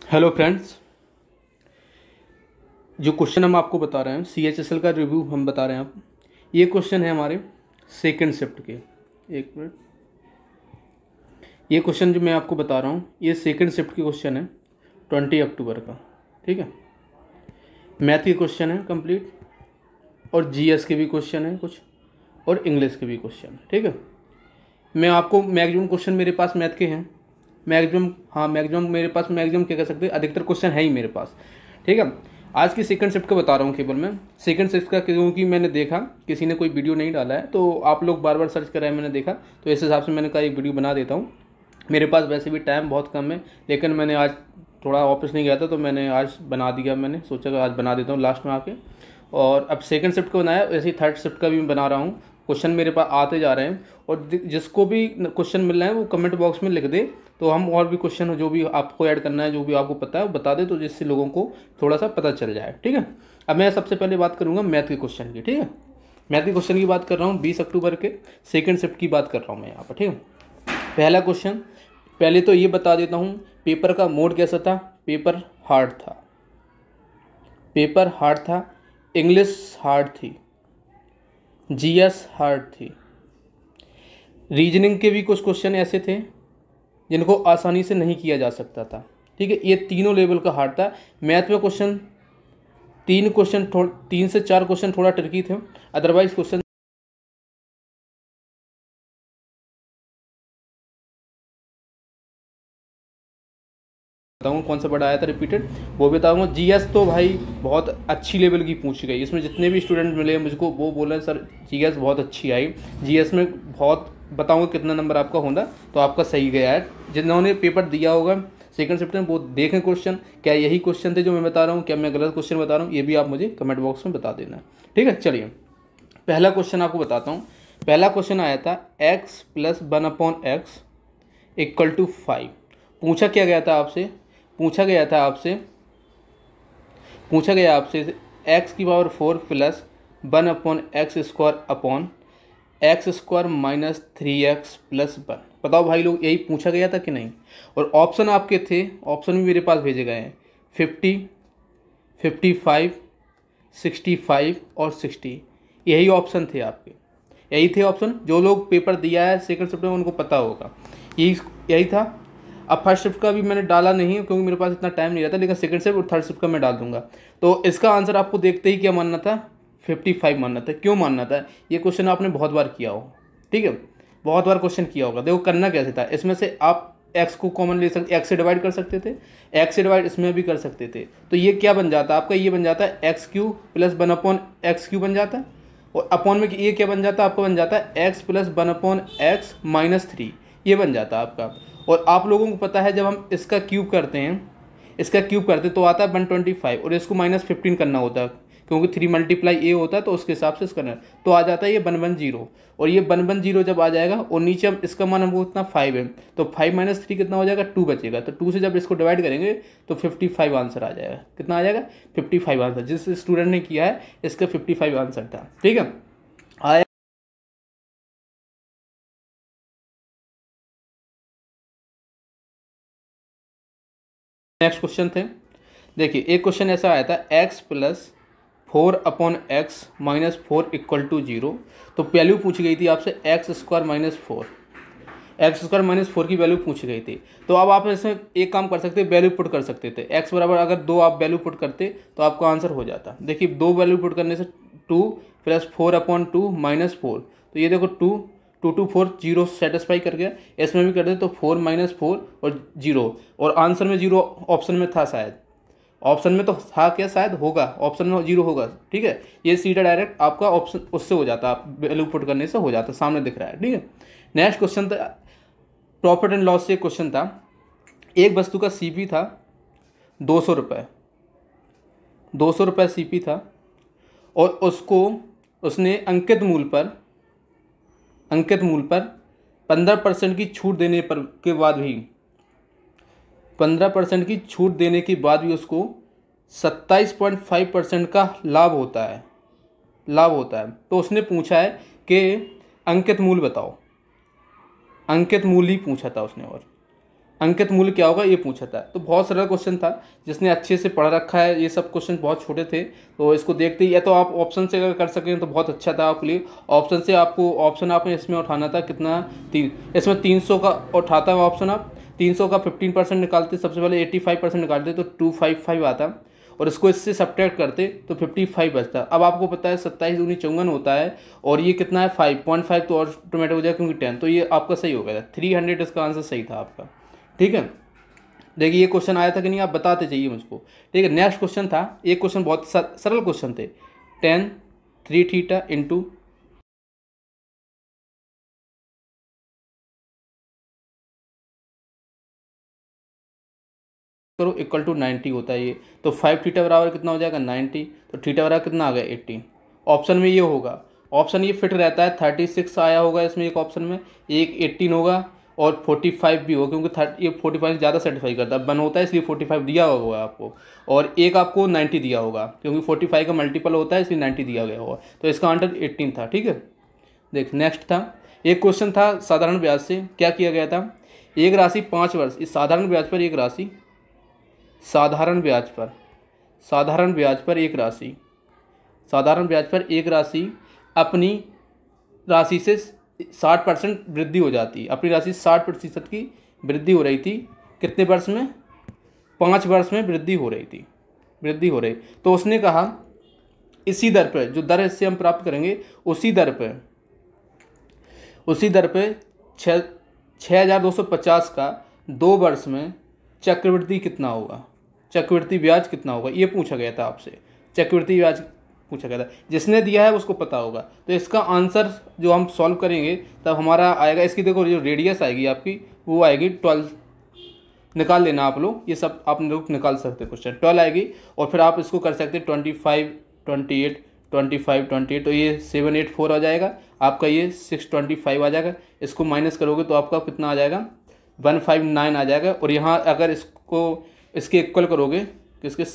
Hello friends, जो question हम आपको बता रहे हैं CHSL का रिव्यू हम बता रहे हैं आप। ये क्वेश्चन है हमारे सेकंड शिफ्ट के। एक मिनट, ये क्वेश्चन जो मैं आपको बता रहा हूँ ये सेकंड शिफ्ट के क्वेश्चन है 20 अक्टूबर का। ठीक है, मैथ के क्वेश्चन है कंप्लीट, और GS के भी क्वेश्चन है कुछ, और इंग्लिश के भी क्वेश्चन है। ठीक है, मैं आपको मैक्सिमम क्वेश्चन मेरे पास मैथ के हैं, मैक्सिमम मेरे पास, मैक्सिमम क्या कह सकते हैं, अधिकतर क्वेश्चन है ही मेरे पास। ठीक है, आज की सेकंड शिफ्ट का बता रहा हूँ केवल मैं सेकंड शिफ्ट का, क्योंकि मैंने देखा किसी ने कोई वीडियो नहीं डाला है, तो आप लोग बार बार सर्च कर रहे हैं, मैंने देखा तो इस हिसाब से मैंने कहा एक वीडियो बना देता हूँ। मेरे पास वैसे भी टाइम बहुत कम है, लेकिन मैंने आज थोड़ा ऑफिस नहीं गया था तो मैंने आज बना दिया। मैंने सोचा कि आज बना देता हूँ लास्ट में आके, और अब सेकंड शिफ्ट का बनाया, ऐसे ही थर्ड शिफ्ट का भी मैं बना रहा हूँ। क्वेश्चन मेरे पास आते जा रहे हैं, और जिसको भी क्वेश्चन मिल रहे हैं वो कमेंट बॉक्स में लिख दे, तो हम और भी क्वेश्चन जो भी आपको ऐड करना है, जो भी आपको पता है वो बता दे, तो जिससे लोगों को थोड़ा सा पता चल जाए। ठीक है, अब मैं सबसे पहले बात करूँगा मैथ के क्वेश्चन की। ठीक है, मैथ के क्वेश्चन की बात कर रहा हूँ 20 अक्टूबर के सेकंड शिफ्ट की बात कर रहा हूँ मैं यहाँ पर। ठीक है, पहला क्वेश्चन, पहले तो ये बता देता हूँ पेपर का मोड कैसा था। पेपर हार्ड था, पेपर हार्ड था, इंग्लिश हार्ड थी, GS हार्ड थी, रीजनिंग के भी कुछ क्वेश्चन ऐसे थे जिनको आसानी से नहीं किया जा सकता था। ठीक है, ये तीनों लेवल का हार्ड था। मैथ में क्वेश्चन तीन से चार क्वेश्चन थोड़ा ट्रिकी थे, अदरवाइज क्वेश्चन बताऊंगा कौन सा बड़ा आया था रिपीटेड, वो बताऊंगा। GS तो भाई बहुत अच्छी लेवल की पूछी गई, इसमें जितने भी स्टूडेंट मिले मुझको वो बोले सर GS बहुत अच्छी आई। GS में बहुत बताऊंगा कितना नंबर आपका होगा, तो आपका सही गया है। जिन्होंने पेपर दिया होगा सेकंड शिफ्ट में वो देखें क्वेश्चन, क्या यही क्वेश्चन थे जो मैं बता रहा हूँ, क्या मैं गलत क्वेश्चन बता रहा हूँ, ये भी आप मुझे कमेंट बॉक्स में बता देना। ठीक है, चलिए पहला क्वेश्चन आपको बताता हूँ। पहला क्वेश्चन आया था x + 1/x = 5। पूछा क्या गया था आपसे, पूछा गया आपसे x की पावर 4 + 1/x² x² - 3x + 1। बताओ भाई लोग, यही पूछा गया था कि नहीं। और ऑप्शन आपके थे, ऑप्शन भी मेरे पास भेजे गए हैं 50, 55, 65 और 60। यही ऑप्शन थे आपके, यही थे ऑप्शन। जो लोग पेपर दिया है सेकंड शिफ्ट में उनको पता होगा, यही था। अब फर्स्ट शिफ्ट का भी मैंने डाला नहीं है क्योंकि मेरे पास इतना टाइम नहीं रहता, लेकिन सेकंड शिफ्ट और थर्ड शिफ्ट का मैं डाल दूंगा। तो इसका आंसर आपको देखते ही क्या मानना था, 55 मानना था। क्यों मानना था, ये क्वेश्चन आपने बहुत बार किया हो। ठीक है, बहुत बार क्वेश्चन किया होगा। देखो करना कैसे था, इसमें से आप x को कॉमन ले सकते, x से डिवाइड कर सकते थे, x से डिवाइड इसमें भी कर सकते थे। तो ये क्या बन जाता आपका, ये बन जाता है x³ + 1/x³ बन जाता है, और अपॉन में ये क्या बन जाता है आपका, बन जाता है x + 1/x - 3, ये बन जाता है आपका। और आप लोगों को पता है जब हम इसका क्यूब करते हैं, तो आता है 125, और इसको -15 करना होता है क्योंकि 3 × a होता है, तो उसके हिसाब से इसका तो आ जाता है ये 110। और ये 110 जब आ जाएगा, और नीचे हम इसका मान हमको इतना 5 है, तो 5 - 3 कितना हो जाएगा, 2 बचेगा। तो 2 से जब इसको डिवाइड करेंगे तो 55 आंसर आ जाएगा। कितना आ जाएगा, 55 आंसर। जिस स्टूडेंट ने किया है इसका 55 आंसर था। ठीक है, आया। नेक्स्ट क्वेश्चन थे, देखिए एक क्वेश्चन ऐसा आया था x + 4/x - 4 = 0। तो वैल्यू पूछी गई थी आपसे x² - 4, x² - 4 की वैल्यू पूछी गई थी। तो अब आप इसमें एक काम कर सकते, वैल्यू पुट कर सकते थे। x बराबर अगर 2 आप वैल्यू पुट करते तो आपका आंसर हो जाता। देखिए 2 वैल्यू पुट करने से 2 + 4/2 - 4, तो ये देखो 2 2 2 4 0 सेटिस्फाई कर गया। इसमें भी कर दे तो 4 - 4 और 0, और आंसर में 0 ऑप्शन में था शायद, ऑप्शन में तो था क्या, शायद होगा, ऑप्शन में 0 होगा। ठीक है, ये सीधा डायरेक्ट आपका ऑप्शन उससे हो जाता, आप वैल्यू पुट करने से हो जाता, सामने दिख रहा है। ठीक है, नेक्स्ट क्वेश्चन था प्रॉफिट एंड लॉस से क्वेश्चन था। एक वस्तु का CP था 200 रुपये, 200 रुपये CP था, और उसने अंकित मूल्य पर 15% की छूट देने के बाद भी 15% की छूट देने के बाद भी उसको 27.5% का लाभ होता है। तो उसने पूछा है कि अंकित मूल्य बताओ, अंकित मूल्य ही पूछा था उसने। और अंकित मूल्य क्या होगा ये पूछा था। तो बहुत सरल क्वेश्चन था, जिसने अच्छे से पढ़ रखा है, ये सब क्वेश्चन बहुत छोटे थे, तो इसको देखते ही या तो आप ऑप्शन से अगर कर सकें तो बहुत अच्छा था आपके लिए। ऑप्शन से आपको ऑप्शन आपने इसमें उठाना था कितना, इसमें 300 का उठाता है ऑप्शन, आप 300 का 15% निकालते, सबसे पहले 85% निकालते तो 255 आता, और इसको इससे सब्ट्रैक्ट करते तो 55 बचता। अब आपको पता है 27 दूनी 54 होता है, और ये कितना है 5.5, तो ऑटोमेटिक हो जाएगा क्योंकि 10, तो ये आपका सही हो गया था 300, इसका आंसर सही था आपका। ठीक है, देखिए ये क्वेश्चन आया था कि नहीं आप बताते चाहिए मुझको। ठीक है, नेक्स्ट क्वेश्चन था, एक क्वेश्चन बहुत सरल क्वेश्चन थे, tan 3θ इंटू करो इक्वल टू 90 होता है ये, तो 5θ बराबर कितना हो जाएगा 90, तो थीटा बराबर कितना आ गया 18। ऑप्शन में ये होगा, ऑप्शन ये फिट रहता है, 36 आया होगा इसमें एक ऑप्शन में, एक 18 होगा और 45 भी होगा, क्योंकि ये 45 ज़्यादा सेटिस्फाई करता है, 1 होता है इसलिए 45 दिया होगा आपको, और एक आपको 90 दिया होगा, क्योंकि 45 का मल्टीपल होता है इसलिए 90 दिया गया होगा, तो इसका आंसर 18 था। ठीक है, देख नेक्स्ट था, एक क्वेश्चन था साधारण ब्याज से, क्या किया गया था, एक राशि 5 वर्ष, इस साधारण ब्याज पर एक राशि, साधारण ब्याज पर, साधारण ब्याज पर एक राशि, साधारण ब्याज पर एक राशि अपनी राशि से 60% वृद्धि हो जाती है, अपनी राशि 60% की वृद्धि हो रही थी, कितने वर्ष में, 5 वर्ष में वृद्धि हो रही थी, वृद्धि हो रही। तो उसने कहा इसी दर पर, जो दर इससे हम प्राप्त करेंगे उसी दर पर, उसी दर पर 6250 का 2 वर्ष में चक्रवृद्धि कितना होगा, चक्रवृद्धि ब्याज कितना होगा, ये पूछा गया था आपसे, चक्रवृद्धि ब्याज पूछा गया था, जिसने दिया है उसको पता होगा। तो इसका आंसर जो हम सॉल्व करेंगे तब हमारा आएगा, इसकी देखो जो रेडियस आएगी आपकी वो आएगी 12, निकाल लेना आप लोग, ये सब आप लोग निकाल सकते हैं क्वेश्चन, 12 आएगी, और फिर आप इसको कर सकते हैं 25, 28, 25, 28, तो ये 784 आ जाएगा आपका, ये 625 आ जाएगा, इसको माइनस करोगे तो आपका कितना आ जाएगा 159 आ जाएगा, और यहाँ अगर इसको इसके इक्वल करोगे, किसके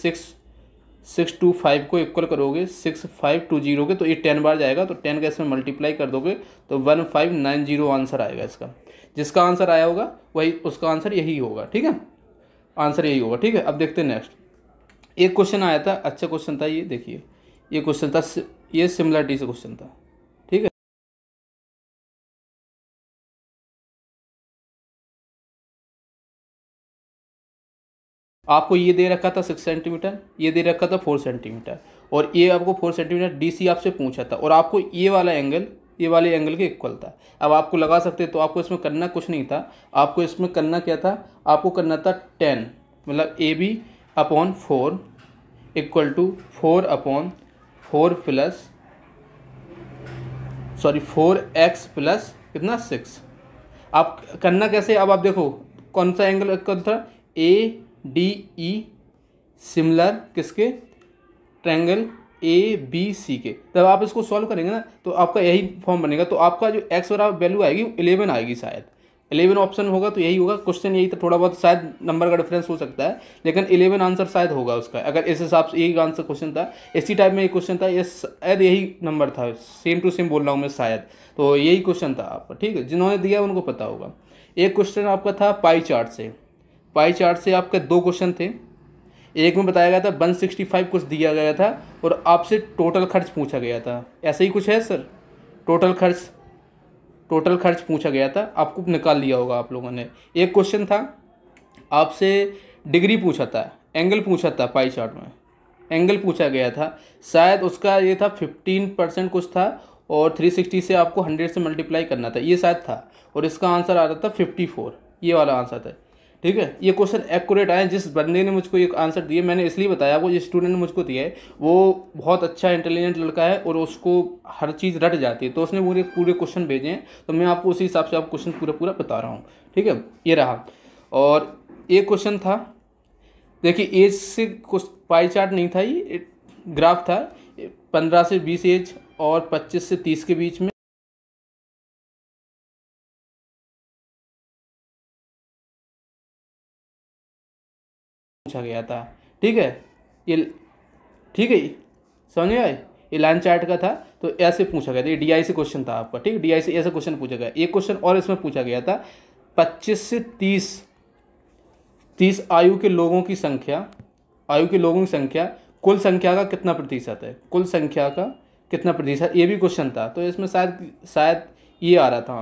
625 को इक्वल करोगे 6520 के, तो ये 10 बार जाएगा, तो 10 का इसमें मल्टीप्लाई कर दोगे तो 1590 आंसर आएगा इसका, जिसका आंसर आया होगा वही उसका आंसर यही होगा। ठीक है, आंसर यही होगा। ठीक है, अब देखते हैं नेक्स्ट, एक क्वेश्चन आया था, अच्छा क्वेश्चन था ये, देखिए ये क्वेश्चन था, ये सिमिलरिटी से क्वेश्चन था। ठीक है, आपको ये दे रखा था 6 सेंटीमीटर, ये दे रखा था 4 सेंटीमीटर, और ये आपको 4 सेंटीमीटर डीसी आपसे पूछा था, और आपको ये वाला एंगल ये वाले एंगल के इक्वल था। अब आपको लगा सकते, तो आपको इसमें करना कुछ नहीं था, आपको इसमें करना क्या था, आपको करना था 10 मतलब AB/4 equal to 4/4 plus 4x plus कितना 6। आप करना कैसे, अब आप देखो कौन सा एंगल इक्वल था, ADE सिमिलर किसके, ट्रायंगल ABC के। तब आप इसको सॉल्व करेंगे ना तो आपका यही फॉर्म बनेगा, तो आपका जो x बराबर वैल्यू आएगी 11 आएगी, शायद 11 ऑप्शन होगा, तो यही होगा। क्वेश्चन यही था, थोड़ा बहुत शायद नंबर का डिफरेंस हो सकता है, लेकिन 11 आंसर शायद होगा उसका, अगर इस हिसाब से यही आंसर क्वेश्चन था, इसी टाइप में एक क्वेश्चन था, ये शायद यही नंबर था, सेम टू सेम बोल रहा हूँ मैं शायद, तो यही क्वेश्चन था आपका। ठीक है, जिन्होंने दिया उनको पता होगा। एक क्वेश्चन आपका था पाई चार्ट से, पाई चार्ट से आपके 2 क्वेश्चन थे, एक में बताया गया था 165 कुछ दिया गया था, और आपसे टोटल खर्च पूछा गया था, ऐसा ही कुछ है सर, टोटल खर्च पूछा गया था, आपको निकाल लिया होगा आप लोगों ने। एक क्वेश्चन था आपसे डिग्री पूछा था, एंगल पूछा था, पाई चार्ट में एंगल पूछा गया था, शायद उसका ये था 15% कुछ था, और 360 से आपको 100 से मल्टीप्लाई करना था, ये शायद था, और इसका आंसर आ रहा था 54, ये वाला आंसर था। ठीक है, ये क्वेश्चन एक्यूरेट आए, जिस बंदे ने मुझको ये आंसर दिए, मैंने इसलिए बताया, वो जिस स्टूडेंट ने मुझको दिया है वो बहुत अच्छा इंटेलिजेंट लड़का है, और उसको हर चीज़ रट जाती है, तो उसने पूरे क्वेश्चन भेजे हैं, तो मैं आपको उसी हिसाब से आपको क्वेश्चन पूरा बता रहा हूँ। ठीक है, ये रहा। और एक क्वेश्चन था, देखिए एज से कुछ पाई चार्ट नहीं था, ये ग्राफ था, 15 से 20 एज और 25 से 30 के बीच में पूछा गया था। ठीक है, ये ठीक है, समझ में आए, ये लाइन चार्ट का था, तो ऐसे पूछा गया था, ये DI से क्वेश्चन था आपका। ठीक है, DI से ऐसा क्वेश्चन पूछा गया। एक क्वेश्चन और इसमें पूछा गया था 25 से 30 30 आयु के लोगों की संख्या कुल संख्या का कितना प्रतिशत है, कुल संख्या का कितना प्रतिशत, ये भी क्वेश्चन था। तो इसमें शायद ये आ रहा था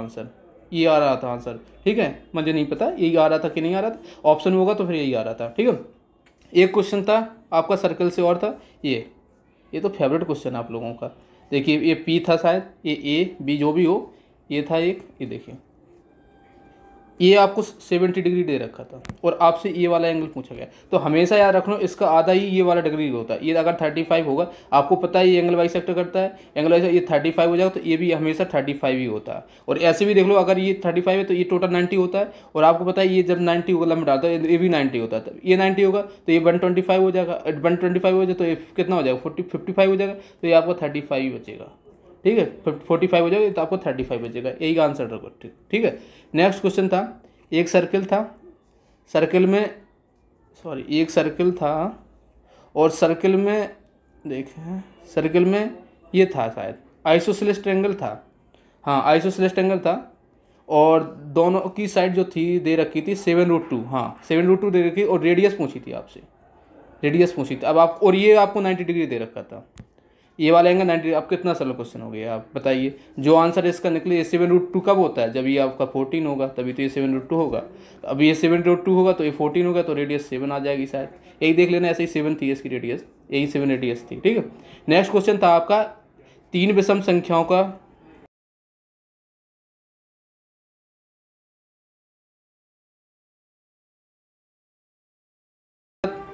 आंसर, ठीक है। मुझे नहीं पता यही आ रहा था कि नहीं आ रहा था, ऑप्शन होगा तो फिर यही आ रहा था, ठीक है। एक क्वेश्चन था आपका सर्कल से और था ये तो फेवरेट क्वेश्चन आप लोगों का। देखिए ये पी था शायद, ये ए बी जो भी हो, ये था एक, ये देखिए ये आपको 70 डिग्री दे रखा था और आपसे ये वाला एंगल पूछा गया। तो हमेशा याद रखना इसका आधा ही ये वाला डिग्री होता है। ये अगर 35 होगा, आपको पता है ये एंगल बाइसेक्टर करता है, एंगल बाइसेक्टर, ये 35 हो जाएगा तो ये भी हमेशा 35 ही होता है। और ऐसे भी देख लो, अगर ये 35 है तो ये टोटल 90 होता है। और आपको पता है ये जब 90 होगा लंब डालता है, ये भी 90 होता है। ये 90 होगा तो ये 125 हो जाएगा, 125 हो जाए तो ये कितना हो जाएगा 55 हो जाएगा, तो ये आपको 35 ही बचेगा, ठीक है। 45 हो जाएगा तो आपको 35 बचेगा, यही का आंसर रखो, ठीक है। नेक्स्ट क्वेश्चन था, एक सर्कल था और सर्कल में देखें, सर्कल में ये था शायद आइसोसेलेस ट्रायंगल था, हाँ आइसोसेलेस ट्रायंगल था। और दोनों की साइड जो थी दे रखी थी 7√2, हाँ 7√2 दे रखी, और रेडियस पूछी थी आपसे, अब आप, और ये आपको 90 डिग्री दे रखा था, ये वाला एंगल 90। अब कितना सरल क्वेश्चन हो गया, आप बताइए। जो आंसर इसका निकले, ये 7√2 कब होता है, जब ये आपका 14 होगा तभी तो ये 7√2 होगा। अब ये 7√2 होगा तो ये 14 होगा, तो रेडियस 7 आ जाएगी शायद, यही देख लेना। ऐसे ही 7 थी इसकी रेडियस, यही 7 रेडियस थी, ठीक है। नेक्स्ट क्वेश्चन था आपका 3 विषम संख्याओं का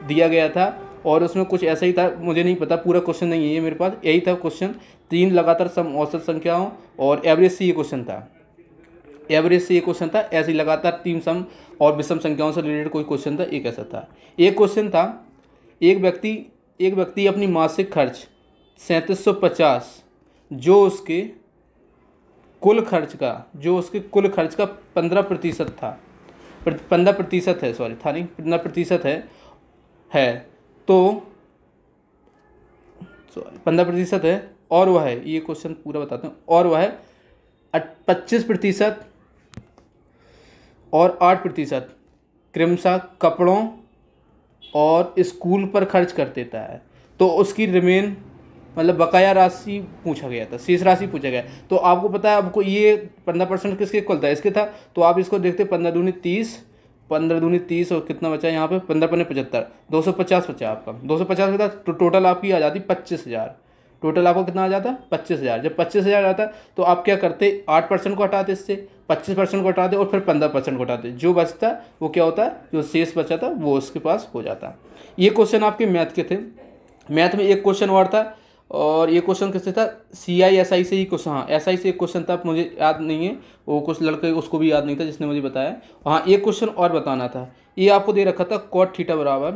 दिया गया था, और उसमें कुछ ऐसा ही था, मुझे नहीं पता, पूरा क्वेश्चन नहीं है ये मेरे पास, यही था क्वेश्चन। 3 लगातार सम औसत संख्याओं और एवरेज से ये क्वेश्चन था, ऐसे ही लगातार 3 सम और विषम संख्याओं से रिलेटेड कोई क्वेश्चन था, एक ऐसा था। एक क्वेश्चन था, एक व्यक्ति अपनी मासिक खर्च 3750 जो उसके कुल खर्च का 15% था, 15% है, सॉरी था नहीं 15% है तो 15% है, और वह है, ये क्वेश्चन पूरा बताता हूँ, और वह है 25% और 8% क्रमशः कपड़ों और स्कूल पर खर्च कर देता है, तो उसकी रिमेन मतलब बकाया राशि पूछा गया था, शेष राशि पूछा गया। तो आपको पता है, आपको ये 15% किसके इक्वल था, इसके था। तो आप इसको देखते 15 दूनी 30 और कितना बचा यहाँ पे 15 पन्ने 75, 250 बचा आपका, 250 बचा तो टोटल आपकी आ जाती 25,000। टोटल आपको कितना आ जाता 25,000। जब 25,000 आता तो आप क्या करते, 8% को हटाते, इससे 25% को हटाते और फिर 15% को हटाते, जो बचता वो क्या होता है, जो शेष बचा था वो उसके पास हो जाता। ये क्वेश्चन आपके मैथ के थे। मैथ में एक क्वेश्चन और था, और ये क्वेश्चन किससे था, CISI से ही क्वेश्चन, हाँ SI से एक क्वेश्चन था, मुझे याद नहीं है, वो कुछ लड़के उसको भी याद नहीं था जिसने मुझे बताया। हाँ एक क्वेश्चन और बताना था, ये आपको दे रखा था cot थीटा बराबर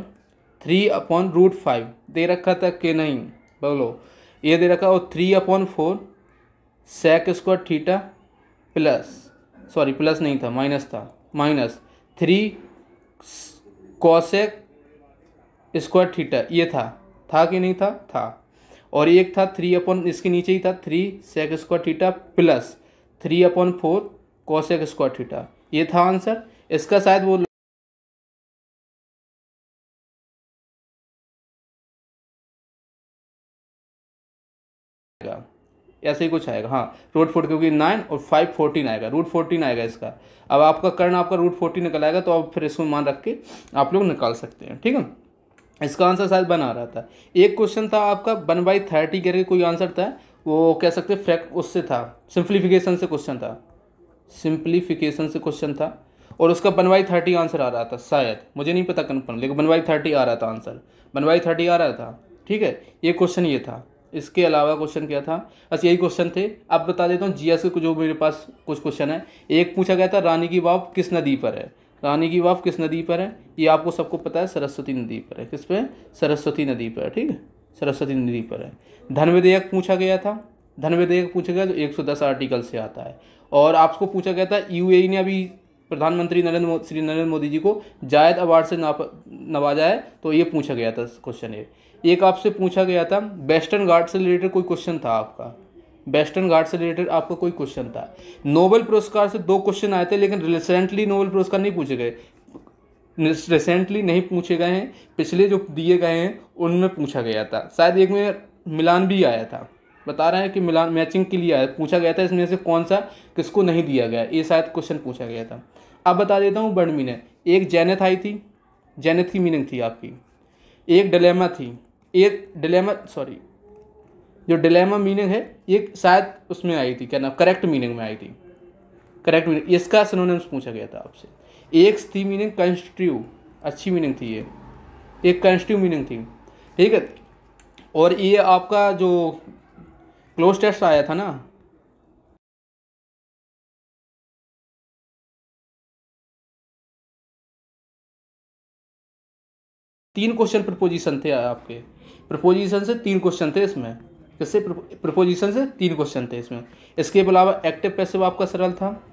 3/√5 दे रखा था कि नहीं, बोलो। ये दे रखा, और 3/4 sec स्क्वायर थीटा प्लस नहीं था, माइनस 3 cosec स्क्वायर थीटा, ये था कि नहीं था। और एक था 3 इसके नीचे ही था 3 sec square theta plus 3/4 cosec square theta, ये था आंसर इसका। शायद वो ऐसे ही कुछ आएगा, हाँ √4, क्योंकि 9 और 5 14 आएगा, √14 आएगा इसका। अब आपका कर्ण आपका √14 निकल आएगा, तो आप फिर इसको मान रख के आप लोग निकाल सकते हैं, ठीक है। इसका आंसर शायद बना रहा था। एक क्वेश्चन था आपका 1/30 करके कोई आंसर था, वो कह सकते उससे था, सिंप्लीफिकेशन से क्वेश्चन था, और उसका 1/30 आंसर आ रहा था शायद, मुझे नहीं पता कन्फर्म, लेकिन 1/30 आ रहा था आंसर, 1/30 आ रहा था, ठीक है। ये क्वेश्चन ये था। इसके अलावा क्वेश्चन क्या था, बस यही क्वेश्चन थे। अब बता देता हूँ GS के जो मेरे पास कुछ क्वेश्चन है। एक पूछा गया था रानी की वाव किस नदी पर है, ये आपको सबको पता है, सरस्वती नदी पर है। किस पे, सरस्वती नदी पर, ठीक है, सरस्वती नदी पर है। धन विधेयक पूछा गया था, जो 110 आर्टिकल से आता है। और आपको पूछा गया था UAE ने अभी प्रधानमंत्री श्री नरेंद्र मोदी जी को जायद अवार्ड से नवाजा है, तो ये पूछा गया था क्वेश्चन। एक आपसे पूछा गया था वेस्टर्न घाट से रिलेटेड कोई क्वेश्चन था आपका, आपका कोई क्वेश्चन था। नोबेल पुरस्कार से 2 क्वेश्चन आए थे, लेकिन रिसेंटली नोबेल पुरस्कार नहीं पूछे गए। रिसेंटली नहीं पूछे गए हैं, पिछले जो दिए गए हैं उनमें पूछा गया था। शायद एक में मिलान भी आया था, बता रहे हैं कि मिलान मैचिंग के लिए आया, पूछा गया था इसमें से कौन सा किसको नहीं दिया गया, ये शायद क्वेश्चन पूछा गया था। अब बता देता हूँ वर्ड मीनिंग। एक जेनेथ आई थी, जेनेथ की मीनिंग थी आपकी। एक डिलेमा थी, एक डिलेमा सॉरी जो डिलेमा मीनिंग है ये शायद उसमें आई थी, क्या नाम, करेक्ट मीनिंग में आई थी, करेक्ट मीनिंग, इसका सिनोनिम्स पूछा गया था आपसे। एक थी मीनिंग कंस्ट्रिक्टिव, अच्छी मीनिंग थी ये, एक कंस्ट्रिक्टिव मीनिंग थी, ठीक है। और ये आपका जो क्लोज टेस्ट आया था ना, तीन क्वेश्चन प्रपोजिशन थे आपके, प्रपोजिशन से 3 क्वेश्चन थे इसमें, किससे, प्रपोजिशन से 3 क्वेश्चन थे इसमें। इसके अलावा एक्टिव पैसिव आपका सरल था,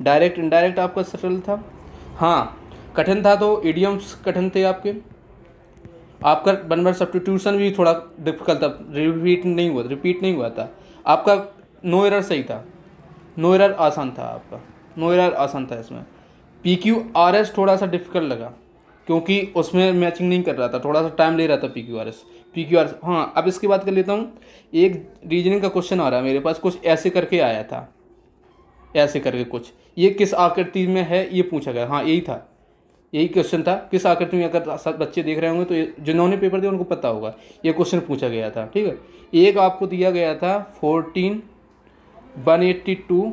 डायरेक्ट इनडायरेक्ट आपका सरल था। हाँ कठिन था तो इडियम्स कठिन थे आपके, आपका वन वर्ड सब्स्टिट्यूशन भी थोड़ा डिफिकल्ट था, रिपीट नहीं हुआ था आपका। नो एरर सही था, नो एरर आसान था आपका, नो एरर आसान था इसमें। PQRS थोड़ा सा डिफिकल्ट लगा क्योंकि उसमें मैचिंग नहीं कर रहा था, थोड़ा सा टाइम ले रहा था PQRS। हाँ अब इसकी बात कर लेता हूँ। एक रीजनिंग का क्वेश्चन आ रहा है मेरे पास, कुछ ऐसे करके आया था, ऐसे करके कुछ, ये किस आकृति में है ये पूछा गया। हाँ यही था, यही क्वेश्चन था, किस आकृति में। अगर सब बच्चे देख रहे होंगे तो जिन्होंने पेपर दिया उनको पता होगा, ये क्वेश्चन पूछा गया था, ठीक है। एक आपको दिया गया था 14,182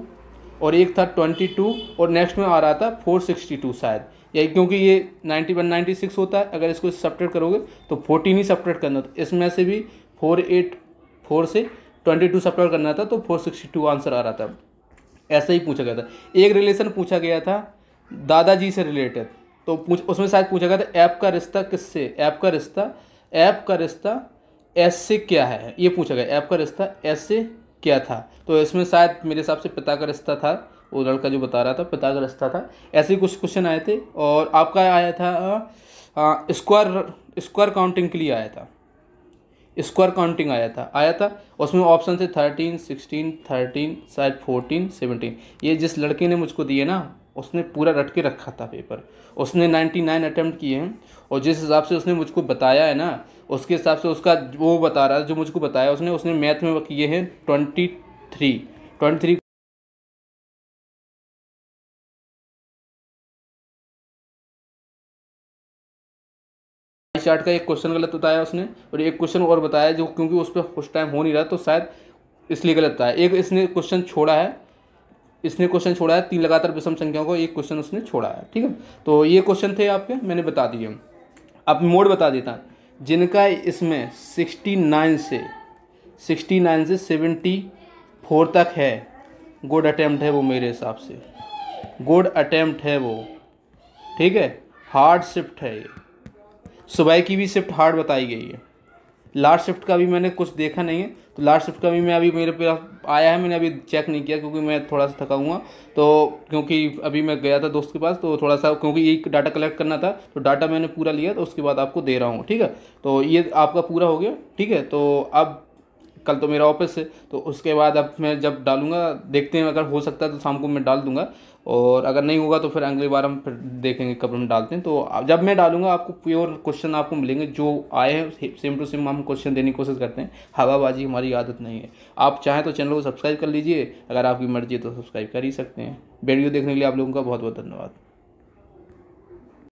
और एक था 22 और नेक्स्ट में आ रहा था 462 शायद, या क्योंकि ये 9196 होता है, अगर इसको सब्ट्रैक्ट करोगे तो 14 ही सब्ट्रैक्ट करना था, इसमें से भी 484 से 22 सब्ट्रैक्ट करना था तो 462 आंसर आ रहा था। ऐसा ही पूछा गया था। एक रिलेशन पूछा गया था दादाजी से रिलेटेड, तो उसमें शायद पूछा गया था ऐप का रिश्ता किससे, ऐप का रिश्ता एस से क्या है, ये पूछा गया, ऐप का रिश्ता एस से क्या था। तो इसमें शायद मेरे हिसाब से पिता का रिश्ता था, वो लड़का जो बता रहा था पिता का रिश्ता था। ऐसे ही कुछ क्वेश्चन आए थे। और आपका आया था स्क्वायर काउंटिंग के लिए आया था, स्क्वायर काउंटिंग आया था। उसमें ऑप्शन थे 13, 16, 13, शायद 14, 17। ये जिस लड़के ने मुझको दिए ना उसने पूरा रट के रखा था पेपर, उसने 99 अटैम्प्ट किए हैं और जिस हिसाब से उसने मुझको बताया है ना उसके हिसाब से उसका वो बता रहा है जो मुझको बताया उसने मैथ में किए हैं 23। चार्ट का एक क्वेश्चन गलत बताया उसने और एक क्वेश्चन और बताया जो क्योंकि उस पर कुछ टाइम हो नहीं रहा तो शायद इसलिए गलत बताया। एक इसने क्वेश्चन छोड़ा है, 3 लगातार विषम संख्याओं को एक क्वेश्चन उसने छोड़ा है, ठीक है। तो ये क्वेश्चन थे आपके, मैंने बता दिए। अब मोड बता देता जिनका इसमें 69 से 74 तक है, गुड अटैम्प्ट है वो, मेरे हिसाब से गुड अटैम्प्ट है वो, ठीक है। हार्ड शिफ्ट है ये, सुबह की भी शिफ्ट हार्ड बताई गई है। लास्ट शिफ्ट का भी मैंने कुछ देखा नहीं है, तो लास्ट शिफ्ट का भी मैं अभी मेरे पे आया है, मैंने अभी चेक नहीं किया क्योंकि मैं थोड़ा सा थका हुआ, तो क्योंकि अभी मैं गया था दोस्त के पास तो थोड़ा सा क्योंकि ये डाटा कलेक्ट करना था तो डाटा मैंने पूरा लिया तो उसके बाद आपको दे रहा हूँ, ठीक है। तो ये आपका पूरा हो गया, ठीक है। तो अब कल तो मेरा ऑफिस है तो उसके बाद अब मैं जब डालूंगा देखते हैं, अगर हो सकता है तो शाम को मैं डाल दूंगा और अगर नहीं होगा तो फिर अगली बार हम फिर देखेंगे कब हम डालते हैं। तो जब मैं डालूंगा आपको प्योर क्वेश्चन आपको मिलेंगे जो आए हैं, सेम टू सेम हम क्वेश्चन देने की कोशिश करते हैं, हवाबाजी हमारी आदत नहीं है। आप चाहें तो चैनल को सब्सक्राइब कर लीजिए, अगर आपकी मर्जी है तो सब्सक्राइब कर ही सकते हैं। वीडियो देखने के लिए आप लोगों का बहुत बहुत धन्यवाद।